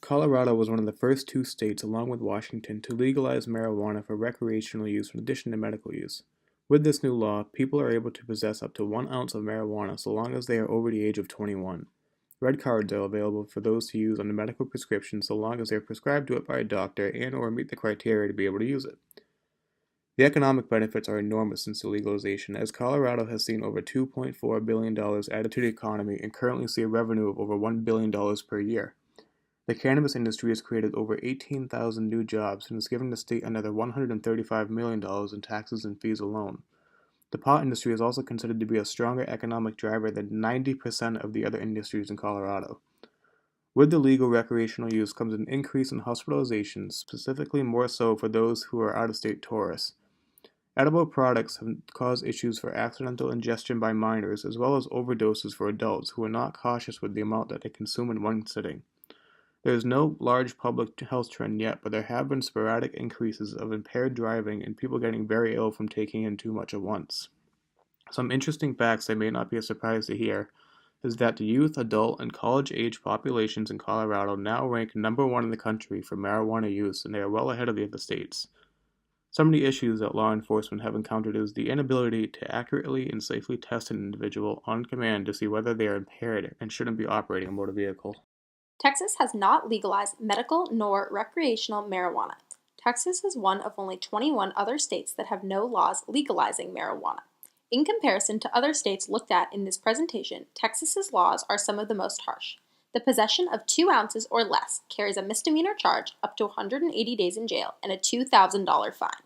Colorado was one of the first two states, along with Washington, to legalize marijuana for recreational use in addition to medical use. With this new law, people are able to possess up to 1 ounce of marijuana so long as they are over the age of 21. Red cards are available for those to use under medical prescription so long as they are prescribed to it by a doctor and/or meet the criteria to be able to use it. The economic benefits are enormous since the legalization, as Colorado has seen over $2.4 billion added to the economy and currently see a revenue of over $1 billion per year. The cannabis industry has created over 18,000 new jobs and has given the state another $135 million in taxes and fees alone. The pot industry is also considered to be a stronger economic driver than 90% of the other industries in Colorado. With the legal recreational use comes an increase in hospitalizations, specifically more so for those who are out-of-state tourists. Edible products have caused issues for accidental ingestion by minors as well as overdoses for adults who are not cautious with the amount that they consume in one sitting. There is no large public health trend yet, but there have been sporadic increases of impaired driving and people getting very ill from taking in too much at once. Some interesting facts that may not be a surprise to hear is that the youth, adult, and college-age populations in Colorado now rank number one in the country for marijuana use, and they are well ahead of the other states. Some of the issues that law enforcement have encountered is the inability to accurately and safely test an individual on command to see whether they are impaired and shouldn't be operating a motor vehicle. Texas has not legalized medical nor recreational marijuana. Texas is one of only 21 other states that have no laws legalizing marijuana. In comparison to other states looked at in this presentation, Texas's laws are some of the most harsh. The possession of 2 ounces or less carries a misdemeanor charge, up to 180 days in jail, and a $2,000 fine.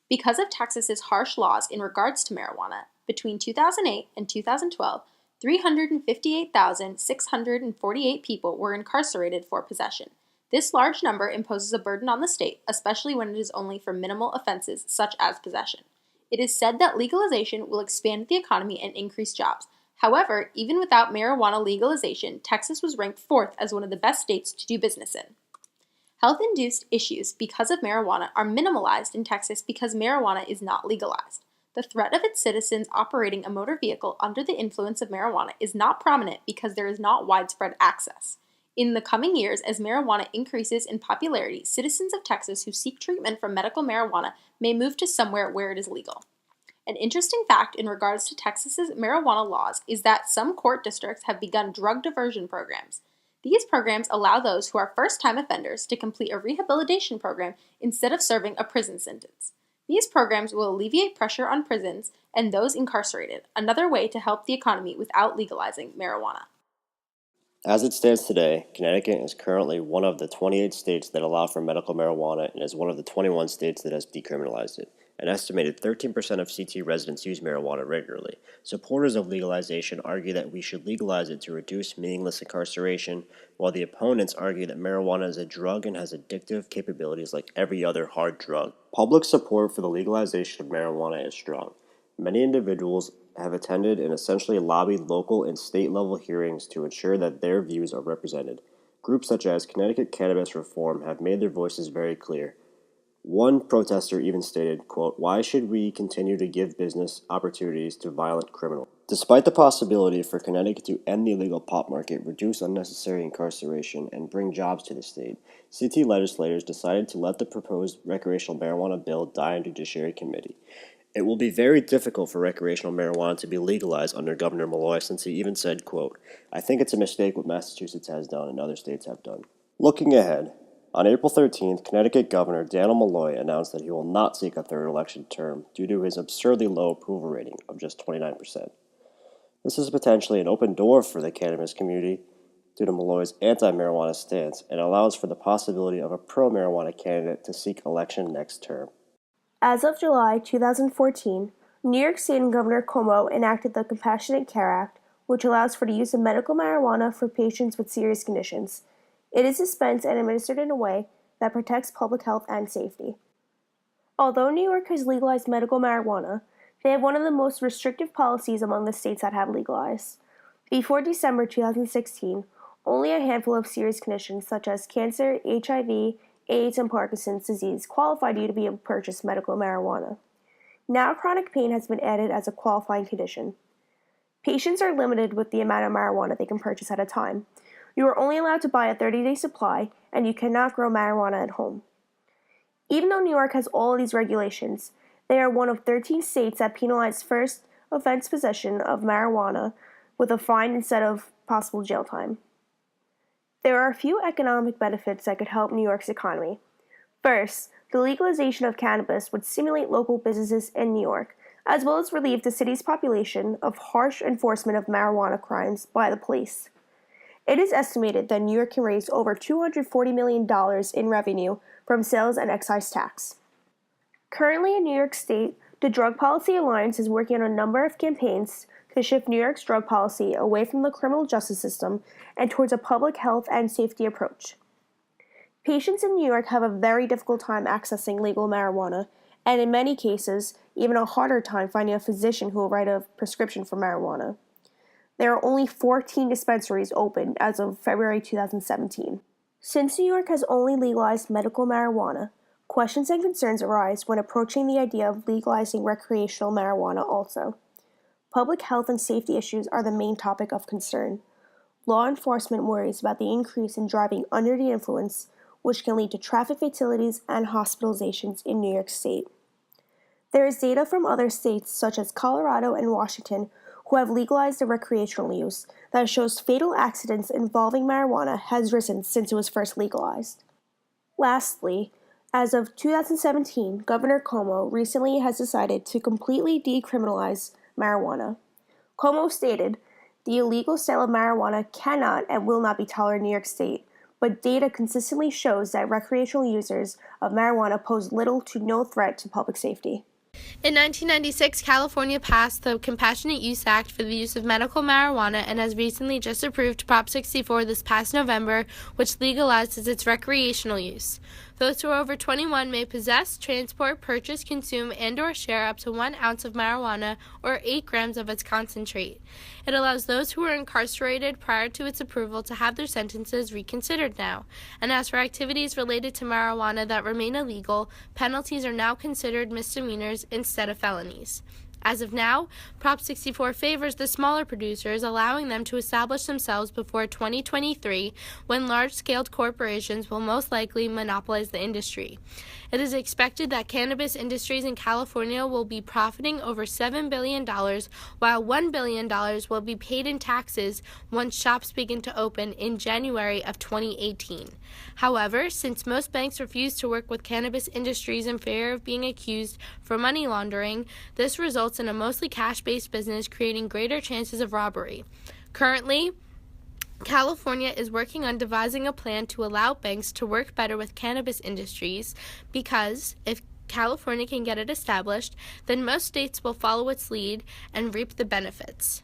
Because of Texas's harsh laws in regards to marijuana, between 2008 and 2012, 358,648 people were incarcerated for possession. This large number imposes a burden on the state, especially when it is only for minimal offenses such as possession. It is said that legalization will expand the economy and increase jobs. However, even without marijuana legalization, Texas was ranked fourth as one of the best states to do business in. Health-induced issues because of marijuana are minimalized in Texas because marijuana is not legalized. The threat of its citizens operating a motor vehicle under the influence of marijuana is not prominent because there is not widespread access. In the coming years, as marijuana increases in popularity, citizens of Texas who seek treatment for medical marijuana may move to somewhere where it is legal. An interesting fact in regards to Texas's marijuana laws is that some court districts have begun drug diversion programs. These programs allow those who are first-time offenders to complete a rehabilitation program instead of serving a prison sentence. These programs will alleviate pressure on prisons and those incarcerated, another way to help the economy without legalizing marijuana. As it stands today, Connecticut is currently one of the 28 states that allow for medical marijuana and is one of the 21 states that has decriminalized it. An estimated 13% of CT residents use marijuana regularly. Supporters of legalization argue that we should legalize it to reduce meaningless incarceration, while the opponents argue that marijuana is a drug and has addictive capabilities like every other hard drug. Public support for the legalization of marijuana is strong. Many individuals have attended and essentially lobbied local and state-level hearings to ensure that their views are represented. Groups such as Connecticut Cannabis Reform have made their voices very clear. One protester even stated, quote, "Why should we continue to give business opportunities to violent criminals?" Despite the possibility for Connecticut to end the illegal pot market, reduce unnecessary incarceration, and bring jobs to the state, city legislators decided to let the proposed recreational marijuana bill die in Judiciary Committee. It will be very difficult for recreational marijuana to be legalized under Governor Malloy, since he even said, quote, "I think it's a mistake what Massachusetts has done and other states have done." Looking ahead, on April 13th, Connecticut Governor Daniel Malloy announced that he will not seek a third election term due to his absurdly low approval rating of just 29%. This is potentially an open door for the cannabis community due to Malloy's anti-marijuana stance and allows for the possibility of a pro-marijuana candidate to seek election next term. As of July 2014, New York State and Governor Cuomo enacted the Compassionate Care Act, which allows for the use of medical marijuana for patients with serious conditions. It is dispensed and administered in a way that protects public health and safety. Although New York has legalized medical marijuana, they have one of the most restrictive policies among the states that have legalized. Before December 2016, only a handful of serious conditions such as cancer, HIV, AIDS, and Parkinson's disease qualified you to be able to purchase medical marijuana. Now chronic pain has been added as a qualifying condition. Patients are limited with the amount of marijuana they can purchase at a time. You are only allowed to buy a 30-day supply, and you cannot grow marijuana at home. Even though New York has all of these regulations, they are one of 13 states that penalize first offense possession of marijuana with a fine instead of possible jail time. There are a few economic benefits that could help New York's economy. First, the legalization of cannabis would stimulate local businesses in New York, as well as relieve the city's population of harsh enforcement of marijuana crimes by the police. It is estimated that New York can raise over $240 million in revenue from sales and excise tax. Currently in New York State, the Drug Policy Alliance is working on a number of campaigns to shift New York's drug policy away from the criminal justice system and towards a public health and safety approach. Patients in New York have a very difficult time accessing legal marijuana, and in many cases, even a harder time finding a physician who will write a prescription for marijuana. There are only 14 dispensaries open as of February 2017. Since New York has only legalized medical marijuana, questions and concerns arise when approaching the idea of legalizing recreational marijuana also. Public health and safety issues are the main topic of concern. Law enforcement worries about the increase in driving under the influence, which can lead to traffic fatalities and hospitalizations in New York State. There is data from other states such as Colorado and Washington who have legalized the recreational use that shows fatal accidents involving marijuana has risen since it was first legalized. Lastly, as of 2017, Governor Cuomo recently has decided to completely decriminalize marijuana. Cuomo stated, "The illegal sale of marijuana cannot and will not be tolerated in New York State, but data consistently shows that recreational users of marijuana pose little to no threat to public safety." In 1996, California passed the Compassionate Use Act for the use of medical marijuana and has recently just approved Prop 64 this past November, which legalizes its recreational use. Those who are over 21 may possess, transport, purchase, consume, and/or share up to 1 ounce of marijuana or 8 grams of its concentrate. It allows those who were incarcerated prior to its approval to have their sentences reconsidered now. And as for activities related to marijuana that remain illegal, penalties are now considered misdemeanors instead of felonies. As of now, Prop 64 favors the smaller producers, allowing them to establish themselves before 2023, when large-scale corporations will most likely monopolize the industry. It is expected that cannabis industries in California will be profiting over $7 billion, while $1 billion will be paid in taxes once shops begin to open in January of 2018. However, since most banks refuse to work with cannabis industries in fear of being accused for money laundering, this results in a mostly cash-based business, creating greater chances of robbery. Currently, California is working on devising a plan to allow banks to work better with cannabis industries because if California can get it established, then most states will follow its lead and reap the benefits.